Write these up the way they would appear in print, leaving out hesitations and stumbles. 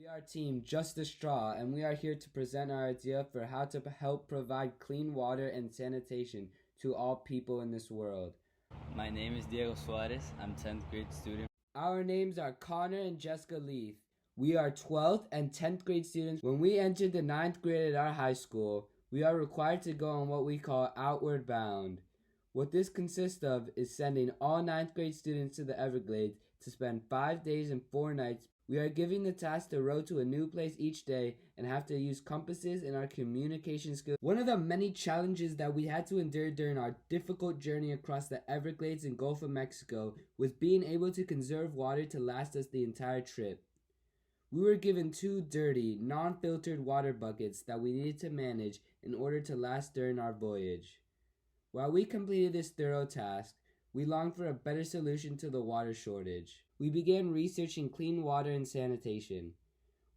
We are Team Just a Straw, and we are here to present our idea for how to help provide clean water and sanitation to all people in this world. My name is Diego Suarez. I'm 10th grade student. Our names are Connor and Jessica Leith. We are 12th and 10th grade students. When we enter the 9th grade at our high school, we are required to go on what we call Outward Bound. What this consists of is sending all 9th grade students to the Everglades to spend 5 days and 4 nights. We are given the task to row to a new place each day and have to use compasses in our communication skills. One of the many challenges that we had to endure during our difficult journey across the Everglades and Gulf of Mexico was being able to conserve water to last us the entire trip. We were given 2 dirty, non-filtered water buckets that we needed to manage in order to last during our voyage. While we completed this thorough task, we longed for a better solution to the water shortage. We began researching clean water and sanitation.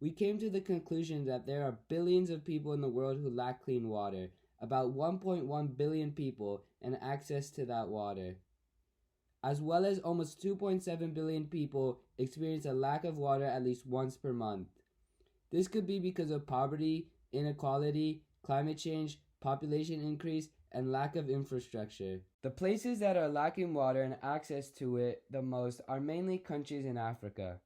We came to the conclusion that there are billions of people in the world who lack clean water, about 1.1 billion people, and access to that water. As well as almost 2.7 billion people experience a lack of water at least once per month. This could be because of poverty, inequality, climate change, population increase, and lack of infrastructure. The places that are lacking water and access to it the most are mainly countries in Africa.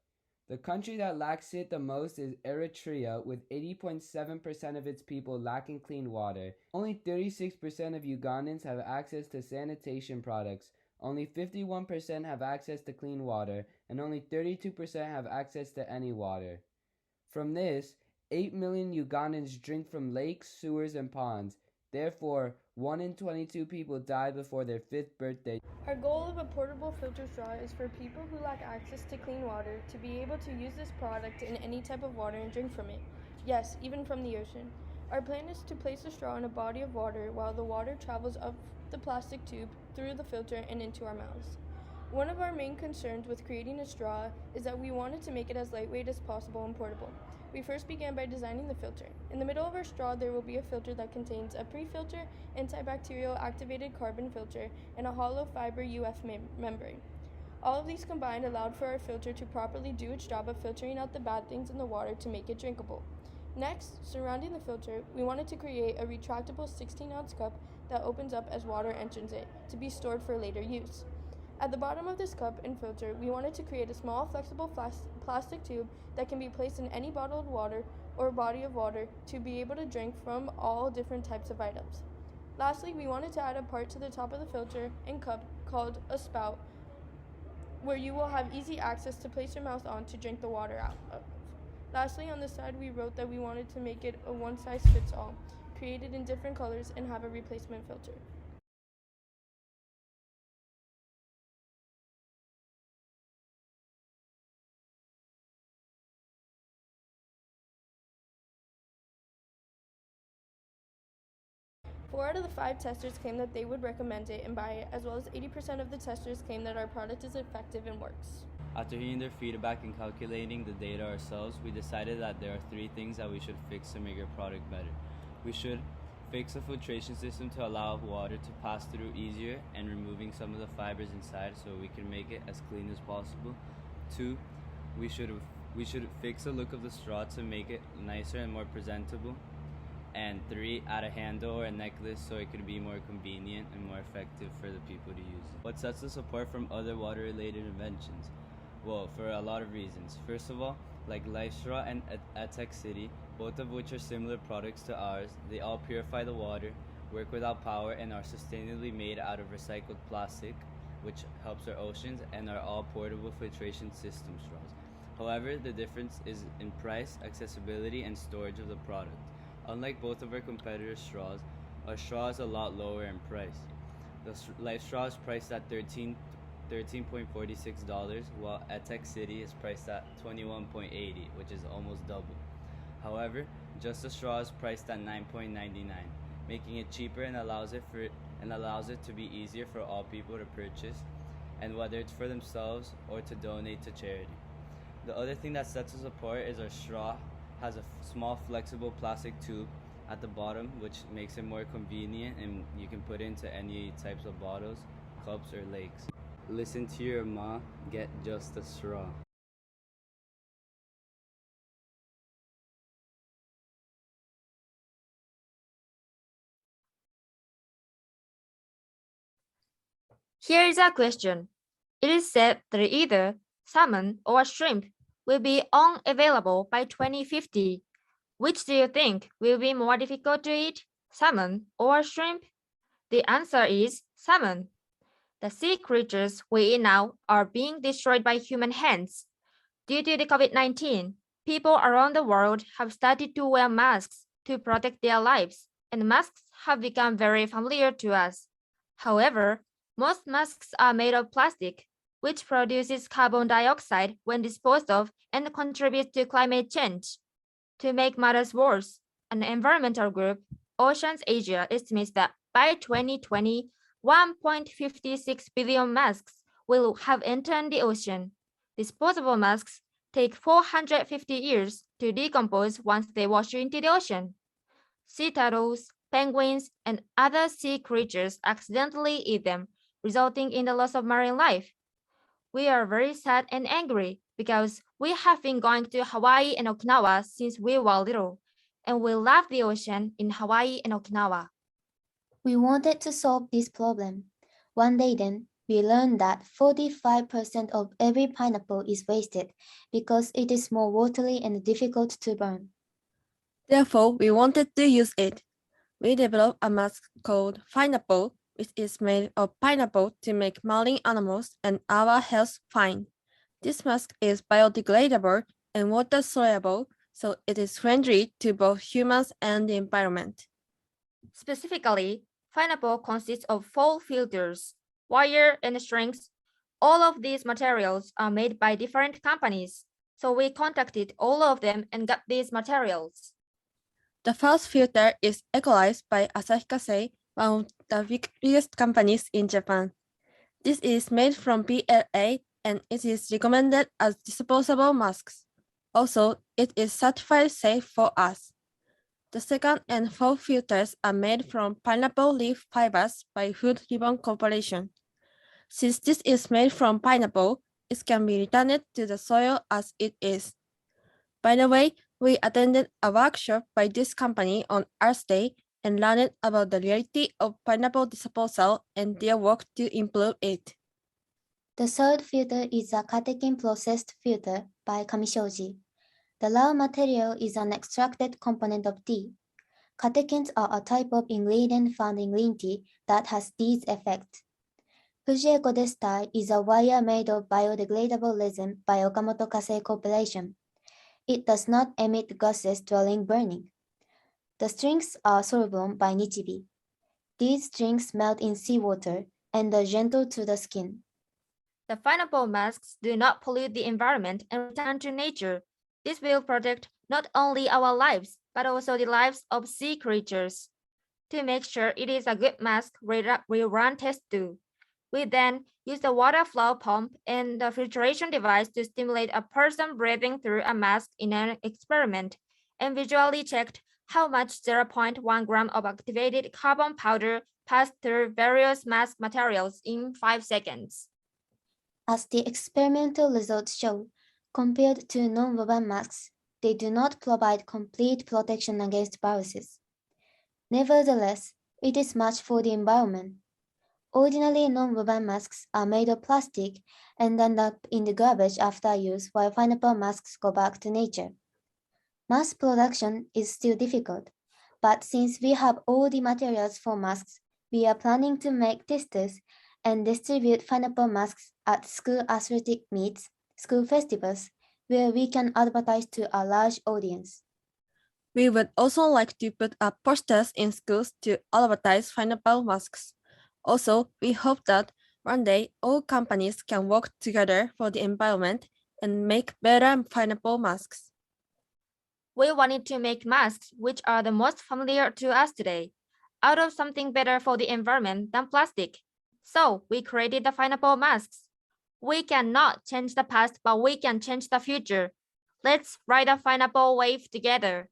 The country that lacks it the most is Eritrea, with 80.7% of its people lacking clean water. Only 36% of Ugandans have access to sanitation products, only 51% have access to clean water, and only 32% have access to any water. From this, 8 million Ugandans drink from lakes, sewers, and ponds. Therefore, 1 in 22 people die before their 5th birthday. Our goal of a portable filter straw is for people who lack access to clean water to be able to use this product in any type of water and drink from it. Yes, even from the ocean. Our plan is to place the straw in a body of water while the water travels up the plastic tube through the filter and into our mouths. One of our main concerns with creating a straw is that we wanted to make it as lightweight as possible and portable. We first began by designing the filter. In the middle of our straw, there will be a filter that contains a pre-filter, antibacterial activated carbon filter, and a hollow fiber UF membrane. All of these combined allowed for our filter to properly do its job of filtering out the bad things in the water to make it drinkable. Next, surrounding the filter, we wanted to create a retractable 16-ounce cup that opens up as water enters it, to be stored for later use. At the bottom of this cup and filter, we wanted to create a small flexible plastic tube that can be placed in any bottled water or body of water to be able to drink from all different types of items. Lastly, we wanted to add a part to the top of the filter and cup called a spout, where you will have easy access to place your mouth on to drink the water out of. Lastly, on the side, we wrote that we wanted to make it a one-size-fits-all, created in different colors, and have a replacement filter. Four out of the 5 testers claimed that they would recommend it and buy it, as well as 80% of the testers claim that our product is effective and works. After hearing their feedback and calculating the data ourselves, we decided that there are 3 things that we should fix to make our product better. We should fix the filtration system to allow water to pass through easier and removing some of the fibers inside so we can make it as clean as possible. 2, we should fix the look of the straw to make it nicer and more presentable. And 3, add a handle or a necklace so it could be more convenient and more effective for the people to use. What sets us apart from other water-related inventions? Well, for a lot of reasons. First of all, like LifeStraw and Atec City, both of which are similar products to ours, they all purify the water, work without power, and are sustainably made out of recycled plastic, which helps our oceans, and are all portable filtration system straws. However, the difference is in price, accessibility, and storage of the product. Unlike both of our competitors' straws, our straw is a lot lower in price. The LifeStraw is priced at $13.46, while Atec City is priced at $21.80, which is almost double. However, Just a Straw is priced at $9.99, making it cheaper and allows it to be easier for all people to purchase, and whether it's for themselves or to donate to charity. The other thing that sets us apart is our straw has a small flexible plastic tube at the bottom, which makes it more convenient, and you can put it into any types of bottles, cups, or lakes. Listen to your ma, get just a straw. Here is a question. It is said that either salmon or shrimp will be unavailable by 2050. Which do you think will be more difficult to eat, salmon or shrimp? The answer is salmon. The sea creatures we eat now are being destroyed by human hands. Due to the COVID-19, people around the world have started to wear masks to protect their lives, and masks have become very familiar to us. However, most masks are made of plastic, which produces carbon dioxide when disposed of and contributes to climate change. To make matters worse, an environmental group, Oceans Asia, estimates that by 2020, 1.56 billion masks will have entered the ocean. Disposable masks take 450 years to decompose once they wash into the ocean. Sea turtles, penguins, and other sea creatures accidentally eat them, resulting in the loss of marine life. We are very sad and angry because we have been going to Hawaii and Okinawa since we were little, and we love the ocean in Hawaii and Okinawa. We wanted to solve this problem. One day then, we learned that 45% of every pineapple is wasted because it is more watery and difficult to burn. Therefore, we wanted to use it. We developed a mask called Pineapple, which is made of pineapple to make marine animals and our health fine. This mask is biodegradable and water soluble, so it is friendly to both humans and the environment. Specifically, pineapple consists of 4 filters, wire, and strings. All of these materials are made by different companies, so we contacted all of them and got these materials. The first filter is Ecolize by Asahi Kasei, one of the biggest companies in Japan. This is made from PLA and it is recommended as disposable masks. Also, it is certified safe for us. The second and fourth filters are made from pineapple leaf fibers by Food Ribbon Corporation. Since this is made from pineapple, it can be returned to the soil as it is. By the way, we attended a workshop by this company on Earth Day and learned about the reality of pineapple disposal and their work to improve it. The third filter is a catechin processed filter by Kamishoji. The raw material is an extracted component of tea. Catechins are a type of ingredient found in green tea that has these effects. Fujieko Destai is a wire made of biodegradable resin by Okamoto Kasei Corporation. It does not emit gases during burning. The strings are Solvon by Nichibi. These strings melt in seawater and are gentle to the skin. The pineapple masks do not pollute the environment and return to nature. This will protect not only our lives, but also the lives of sea creatures. To make sure it is a good mask, we run tests too. We then use the water flow pump and the filtration device to stimulate a person breathing through a mask in an experiment, and visually checked how much 0.1 gram of activated carbon powder passed through various mask materials in 5 seconds. As the experimental results show, compared to non-woven masks, they do not provide complete protection against viruses. Nevertheless, it is much for the environment. Ordinary non-woven masks are made of plastic and end up in the garbage after use, while pineapple masks go back to nature. Mass production is still difficult, but since we have all the materials for masks, we are planning to make testers and distribute pineapple masks at school athletic meets, school festivals, where we can advertise to a large audience. We would also like to put up posters in schools to advertise pineapple masks. Also, we hope that one day all companies can work together for the environment and make better pineapple masks. We wanted to make masks which are the most familiar to us today, out of something better for the environment than plastic. So we created the pineapple masks. We cannot change the past, but we can change the future. Let's ride a pineapple wave together.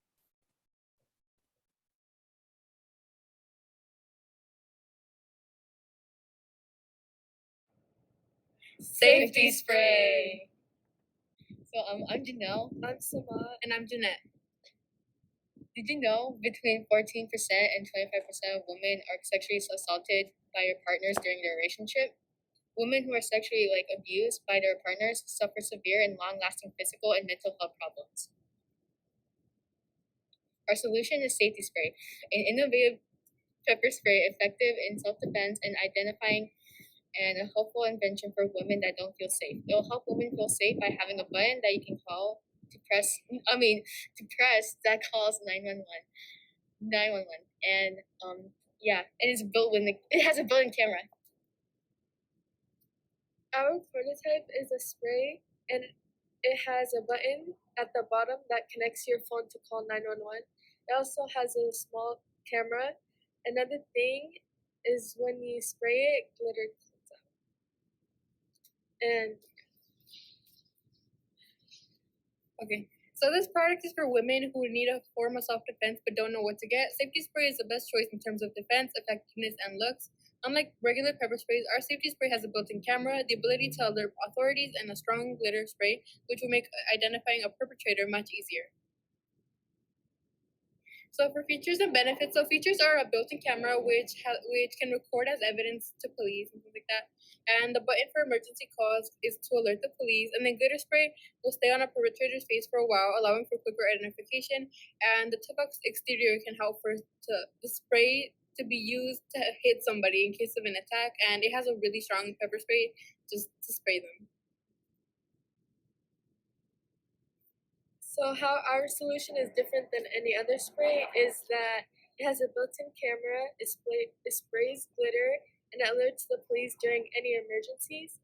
Safety spray. So I'm Janelle. I'm Sama. And I'm Jeanette. Did you know between 14% and 25% of women are sexually assaulted by your partners during their relationship? women who are sexually abused by their partners suffer severe and long-lasting physical and mental health problems. Our solution is Safety Spray, an innovative pepper spray effective in self-defense and identifying, and a helpful invention for women that don't feel safe. It will help women feel safe by having a button that you can call to press that calls 911. And it has a built-in camera. Our prototype is a spray, and it has a button at the bottom that connects your phone to call 911. It also has a small camera. Another thing is when you spray it, glitter comes out. And Okay, so this product is for women who need a form of self-defense but don't know what to get. Safety Spray is the best choice in terms of defense, effectiveness, and looks. Unlike regular pepper sprays, our Safety Spray has a built-in camera, the ability to alert authorities, and a strong glitter spray, which will make identifying a perpetrator much easier. So for features and benefits, features are a built-in camera which can record as evidence to police and things like that. And the button for emergency calls is to alert the police. And then glitter spray will stay on a perpetrator's face for a while, allowing for quicker identification. And the tip-box exterior can help the spray to be used to hit somebody in case of an attack. And it has a really strong pepper spray just to spray them. so how our solution is different than any other spray is that it has a built-in camera, it sprays glitter, and it alerts the police during any emergencies.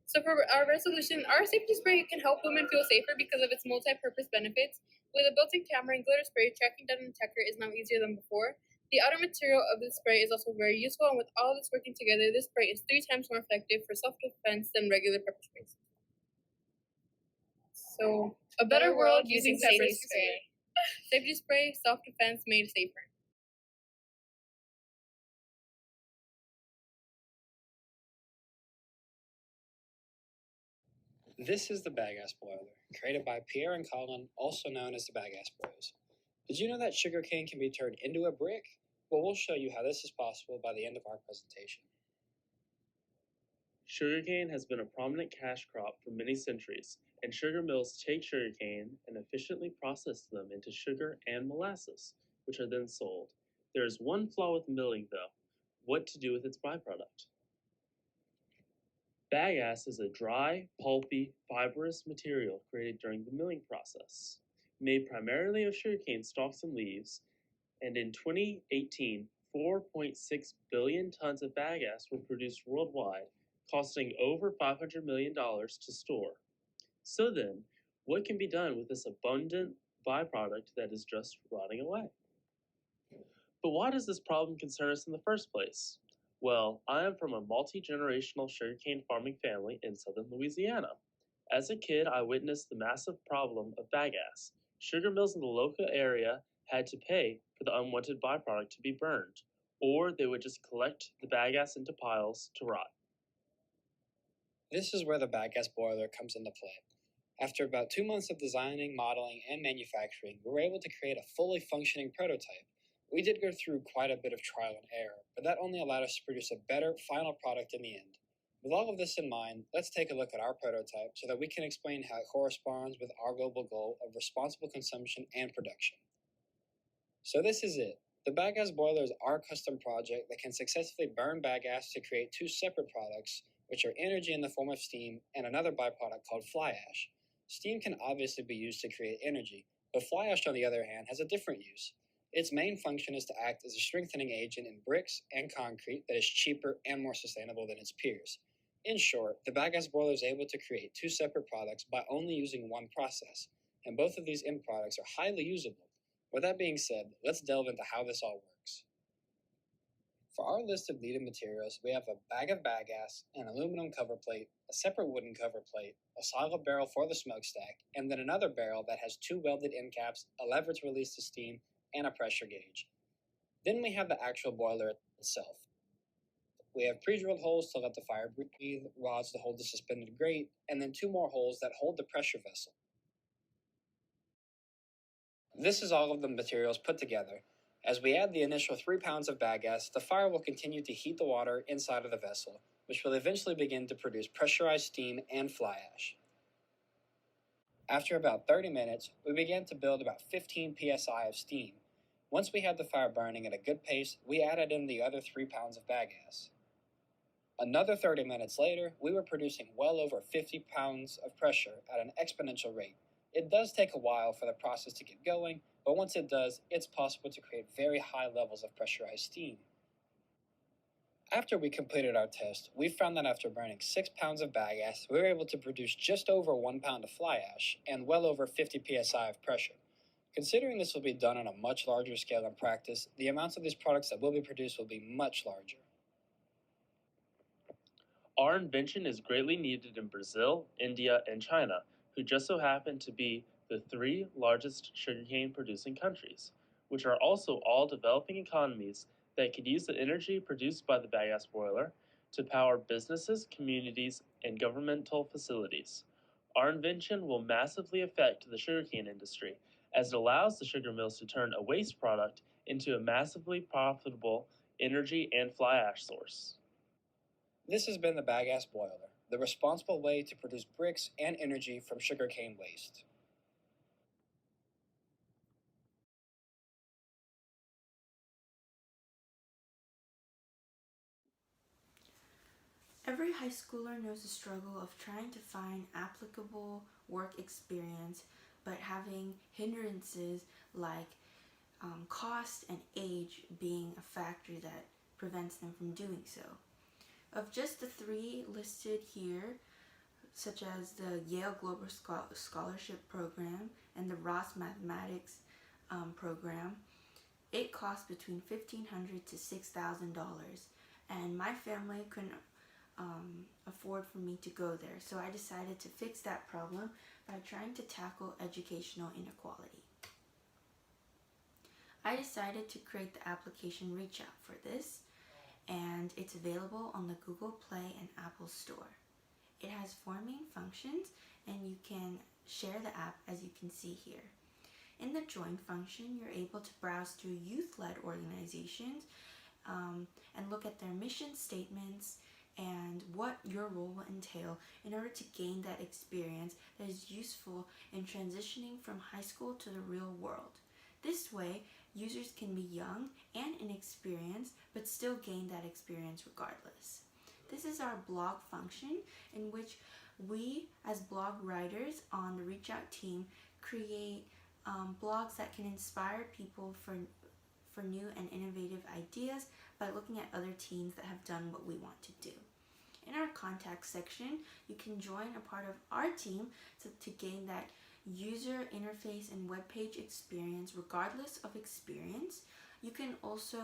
So for our resolution, our Safety Spray can help women feel safer because of its multi-purpose benefits. With a built-in camera and glitter spray, tracking down an attacker is now easier than before. The outer material of this spray is also very useful, and with all this working together, this spray is 3 times more effective for self-defense than regular pepper sprays. So, a better world using pepper spray. Safety Spray, self-defense made safer. This is the Bagasse boiler, created by Pierre and Colin, also known as the Bagasse Bros. Did you know that sugarcane can be turned into a brick? Well, we'll show you how this is possible by the end of our presentation. Sugarcane has been a prominent cash crop for many centuries, and sugar mills take sugarcane and efficiently process them into sugar and molasses, which are then sold. There is one flaw with milling, though: what to do with its byproduct. Bagasse is a dry, pulpy, fibrous material created during the milling process. Made primarily of sugarcane stalks and leaves, and in 2018, 4.6 billion tons of bagasse were produced worldwide, costing over $500 million to store. So then, what can be done with this abundant byproduct that is just rotting away? But why does this problem concern us in the first place? Well, I am from a multi-generational sugarcane farming family in southern Louisiana. As a kid, I witnessed the massive problem of bagasse. Sugar mills in the local area had to pay for the unwanted byproduct to be burned, or they would just collect the bagasse into piles to rot. This is where the Bagasse boiler comes into play. After about 2 months of designing, modeling, and manufacturing, we were able to create a fully functioning prototype. We did go through quite a bit of trial and error, but that only allowed us to produce a better final product in the end. With all of this in mind, let's take a look at our prototype so that we can explain how it corresponds with our global goal of responsible consumption and production. So this is it. The Bagasse boiler is our custom project that can successfully burn bagasse to create 2 separate products, which are energy in the form of steam and another byproduct called fly ash. Steam can obviously be used to create energy, but fly ash, on the other hand, has a different use. Its main function is to act as a strengthening agent in bricks and concrete that is cheaper and more sustainable than its peers. In short, the Bagasse boiler is able to create 2 separate products by only using one process, and both of these end products are highly usable. With that being said, let's delve into how this all works. For our list of needed materials, we have a bag of bagasse, an aluminum cover plate, a separate wooden cover plate, a solid barrel for the smokestack, and then another barrel that has 2 welded end caps, a lever to release the steam, and a pressure gauge. Then we have the actual boiler itself. We have pre-drilled holes to let the fire breathe, rods to hold the suspended grate, and then 2 more holes that hold the pressure vessel. This is all of the materials put together. As we add the initial 3 pounds of bagasse, the fire will continue to heat the water inside of the vessel, which will eventually begin to produce pressurized steam and fly ash. After about 30 minutes, we began to build about 15 psi of steam. Once we had the fire burning at a good pace, we added in the other 3 pounds of bagasse. Another 30 minutes later, we were producing well over 50 pounds of pressure at an exponential rate. It does take a while for the process to get going, but once it does, it's possible to create very high levels of pressurized steam. After we completed our test, we found that after burning 6 pounds of bagasse, we were able to produce just over 1 pound of fly ash and well over 50 psi of pressure. Considering this will be done on a much larger scale in practice, the amounts of these products that will be produced will be much larger. Our invention is greatly needed in Brazil, India, and China, who just so happen to be the 3 largest sugarcane producing countries, which are also all developing economies that could use the energy produced by the bagasse boiler to power businesses, communities, and governmental facilities. Our invention will massively affect the sugarcane industry, as it allows the sugar mills to turn a waste product into a massively profitable energy and fly ash source. This has been the bagasse boiler, the responsible way to produce bricks and energy from sugarcane waste. Every high schooler knows the struggle of trying to find applicable work experience, but having hindrances like cost and age being a factor that prevents them from doing so. Of just the 3 listed here, such as the Yale Global Scholarship Program and the Ross Mathematics Program, it costs between $1,500 to $6,000, and my family couldn't afford for me to go there, so I decided to fix that problem by trying to tackle educational inequality. I decided to create the application Reach Out for this, and it's available on the Google Play and Apple Store. It has 4 main functions, and you can share the app as you can see here. In the Join function, you're able to browse through youth-led organizations and look at their mission statements and what your role will entail in order to gain that experience that is useful in transitioning from high school to the real world. This way, users can be young and inexperienced, but still gain that experience regardless. This is our blog function, in which we, as blog writers on the Reach Out team, create blogs that can inspire people for new and innovative ideas by looking at other teams that have done what we want to do. In our contact section, you can join a part of our team to gain that user interface and web page experience regardless of experience. You can also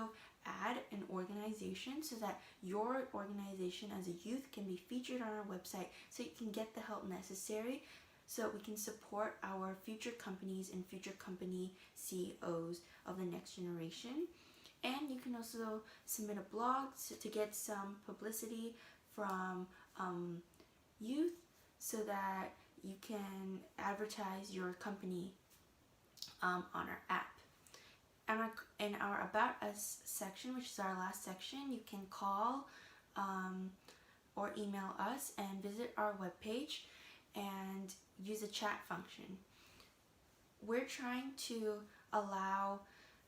add an organization so that your organization as a youth can be featured on our website, so you can get the help necessary so we can support our future companies and future company CEOs of the next generation. And you can also submit a blog to get some publicity from youth so that you can advertise your company on our app. In our About Us section, which is our last section, you can call or email us and visit our webpage and use the chat function. We're trying to allow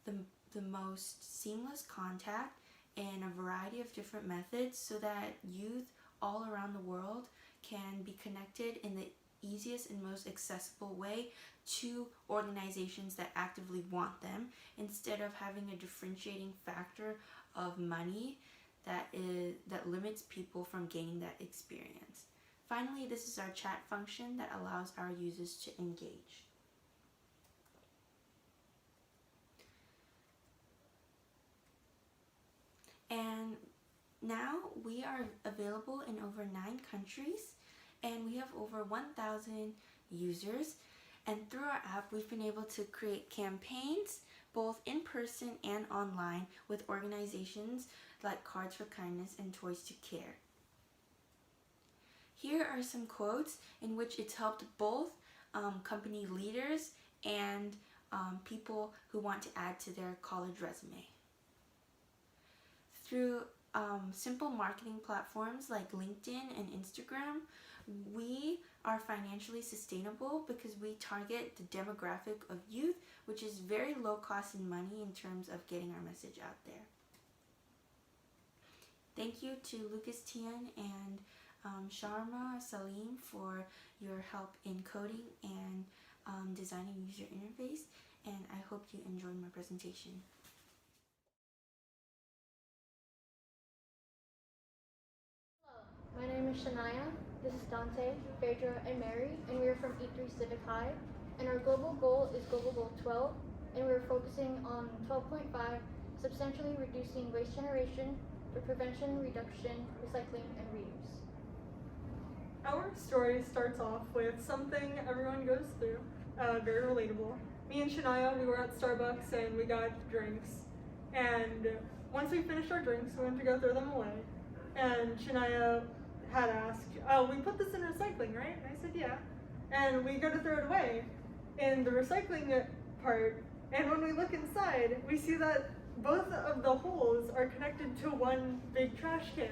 the most seamless contact in a variety of different methods so that youth all around the world can be connected in the easiest and most accessible way to organizations that actively want them, instead of having a differentiating factor of money that limits people from gaining that experience. Finally, this is our chat function that allows our users to engage. And now we are available in over 9 countries, and we have over 1,000 users. And through our app, we've been able to create campaigns, both in person and online, with organizations like Cards for Kindness and Toys to Care. Here are some quotes in which it's helped both company leaders and people who want to add to their college resume. Through simple marketing platforms like LinkedIn and Instagram, we are financially sustainable because we target the demographic of youth, which is very low cost in money in terms of getting our message out there. Thank you to Lucas Tian and Sharma Salim for your help in coding and designing user interface, and I hope you enjoyed my presentation. My name is Shania, this is Dante, Phaedra, and Mary, and we are from E3 Civic High, and our global goal is Global Goal 12, and we're focusing on 12.5, substantially reducing waste generation for prevention, reduction, recycling, and reuse. Our story starts off with something everyone goes through, very relatable. Me and Shania, we were at Starbucks and we got drinks, and once we finished our drinks, we went to go throw them away, and Shania had asked, oh, we put this in recycling, right? And I said, yeah. And we go to throw it away in the recycling part, and when we look inside, we see that both of the holes are connected to one big trash can.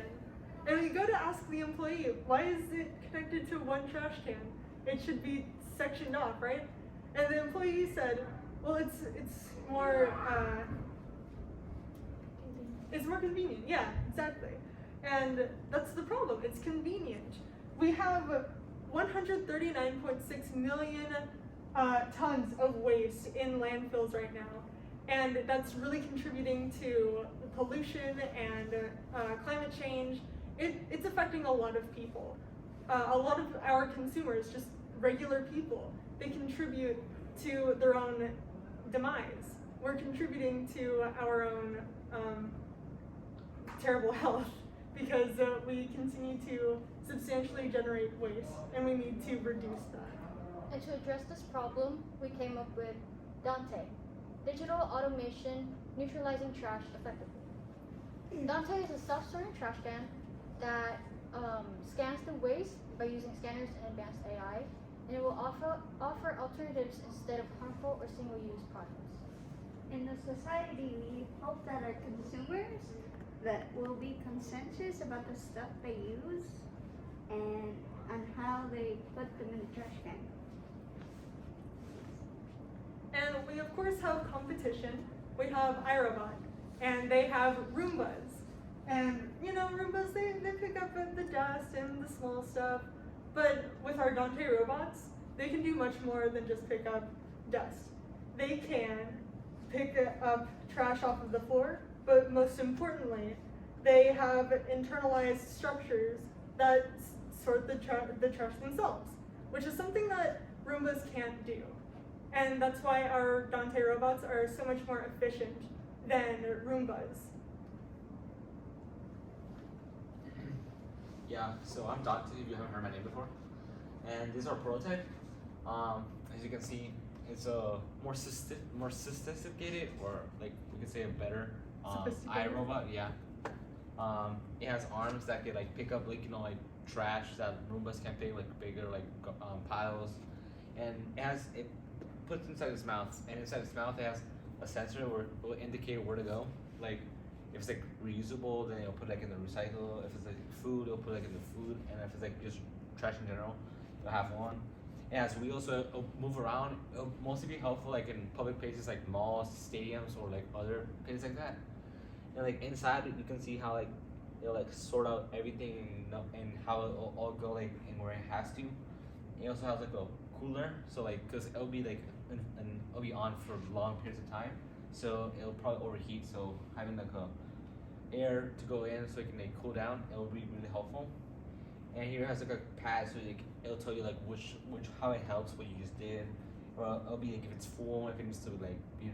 And we go to ask the employee, why is it connected to one trash can? It should be sectioned off, right? And the employee said, well, it's more convenient. Yeah, exactly. And that's the problem, it's convenient. We have 139.6 million tons of waste in landfills right now. And that's really contributing to pollution and climate change. It's affecting a lot of people. A lot of our consumers, just regular people, they contribute to their own demise. We're contributing to our own terrible health because we continue to substantially generate waste, and we need to reduce that. And to address this problem, we came up with Dante, digital automation neutralizing trash effectively. Dante is a self-sorting trash can that scans the waste by using scanners and advanced AI, and it will offer alternatives instead of harmful or single-use products. In the society, we hope that our consumers that will be conscientious about the stuff they use and on how they put them in the trash can. And we of course have competition. We have iRobot, and they have Roombas. And you know, Roombas, they pick up the dust and the small stuff, but with our Dante robots, they can do much more than just pick up dust. They can pick up trash off of the floor, but most importantly, they have internalized structures that sort the trash themselves, which is something that Roombas can't do. And that's why our Dante robots are so much more efficient than Roombas. Yeah, so I'm Dante, if you haven't heard my name before. And this is our prototype. As you can see, it's a more sophisticated, or like we could say a better iRobot, yeah. It has arms that can like pick up like, you know, like trash that Roombas can pick, like bigger like piles. And it puts inside its mouth, and inside its mouth it has a sensor where it will indicate where to go. Like if it's like reusable, then it'll put like in the recycle. If it's like food, it'll put like in the food, and if it's like just trash in general, it'll have one. And as we also move around, it'll mostly be helpful like in public places like malls, stadiums, or like other places like that. And like inside, you can see how like it'll like sort out everything and how it'll all go like in where it has to. It also has like a cooler, so like because it'll be like and it'll be on for long periods of time, so it'll probably overheat. So having like a air to go in so it can like cool down, it'll be really helpful. And here it has like a pad, so like it'll tell you like how it helps what you just did, or it'll be like if it's full, if it needs to like be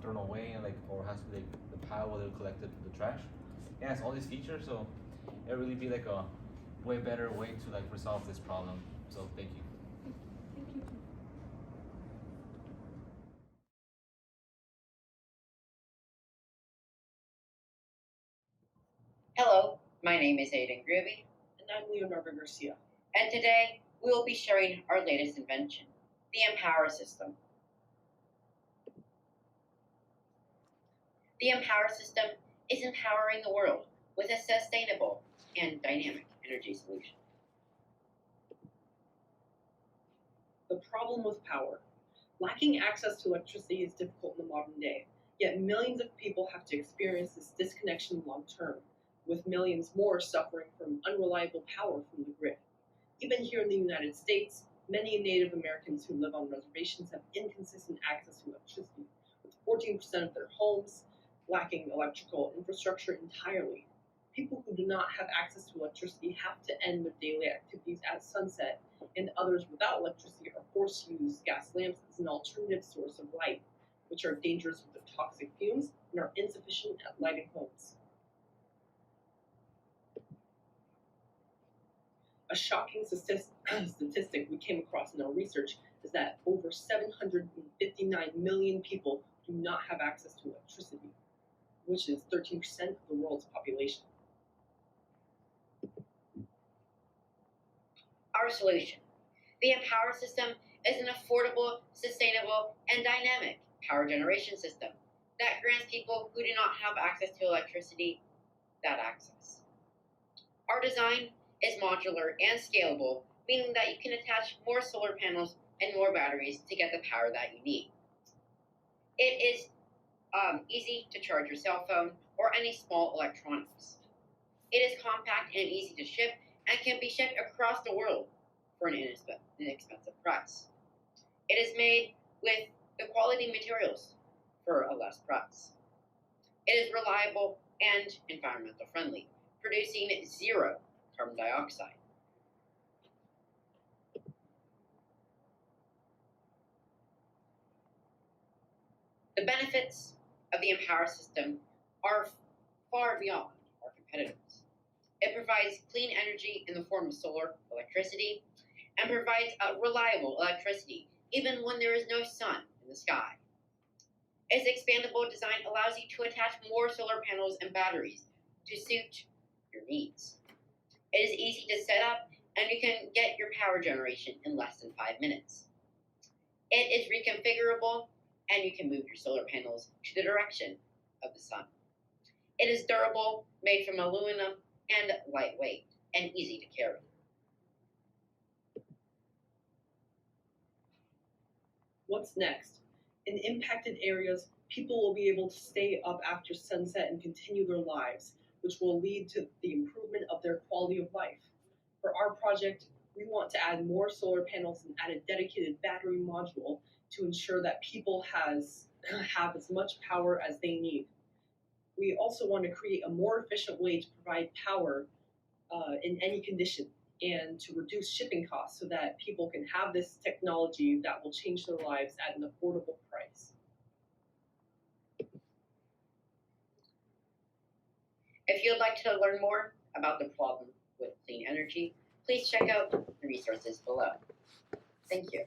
thrown away, and like or has to be like the pile where they'll collect the trash. It has all these features, so it'll really be like a way better way to like resolve this problem. So thank you. Hello, my name is Aiden Gravy. And I'm Leonardo Garcia. And today we will be sharing our latest invention, the Empower system, The Empower system is empowering the world with a sustainable and dynamic energy solution. The problem with power. Lacking access to electricity is difficult in the modern day, yet millions of people have to experience this disconnection long term, with millions more suffering from unreliable power from the grid. Even here in the United States, many Native Americans who live on reservations have inconsistent access to electricity, with 14% of their homes lacking electrical infrastructure entirely. People who do not have access to electricity have to end their daily activities at sunset, and others without electricity are forced to use gas lamps as an alternative source of light, which are dangerous with their toxic fumes and are insufficient at lighting homes. A shocking statistic we came across in our research is that over 759 million people do not have access to electricity, which is 13% of the world's population. Our solution. The Empower system is an affordable, sustainable, and dynamic power generation system that grants people who do not have access to electricity that access. Our design is modular and scalable, meaning that you can attach more solar panels and more batteries to get the power that you need. It is easy to charge your cell phone or any small electronics. It is compact and easy to ship and can be shipped across the world for an inexpensive price. It is made with the quality materials for a less price. It is reliable and environmental friendly, producing 0 carbon dioxide. The benefits of the Empower system are far beyond our competitors. It provides clean energy in the form of solar electricity and provides reliable electricity even when there is no sun in the sky. Its expandable design allows you to attach more solar panels and batteries to suit your needs. It is easy to set up and you can get your power generation in less than 5 minutes. It is reconfigurable and you can move your solar panels to the direction of the sun. It is durable, made from aluminum, and lightweight, and easy to carry. What's next? In impacted areas, people will be able to stay up after sunset and continue their lives, which will lead to the improvement of their quality of life. For our project, we want to add more solar panels and add a dedicated battery module to ensure that people have as much power as they need. We also want to create a more efficient way to provide power in any condition and to reduce shipping costs so that people can have this technology that will change their lives at an affordable price. If you'd like to learn more about the problem with clean energy, please check out the resources below. Thank you.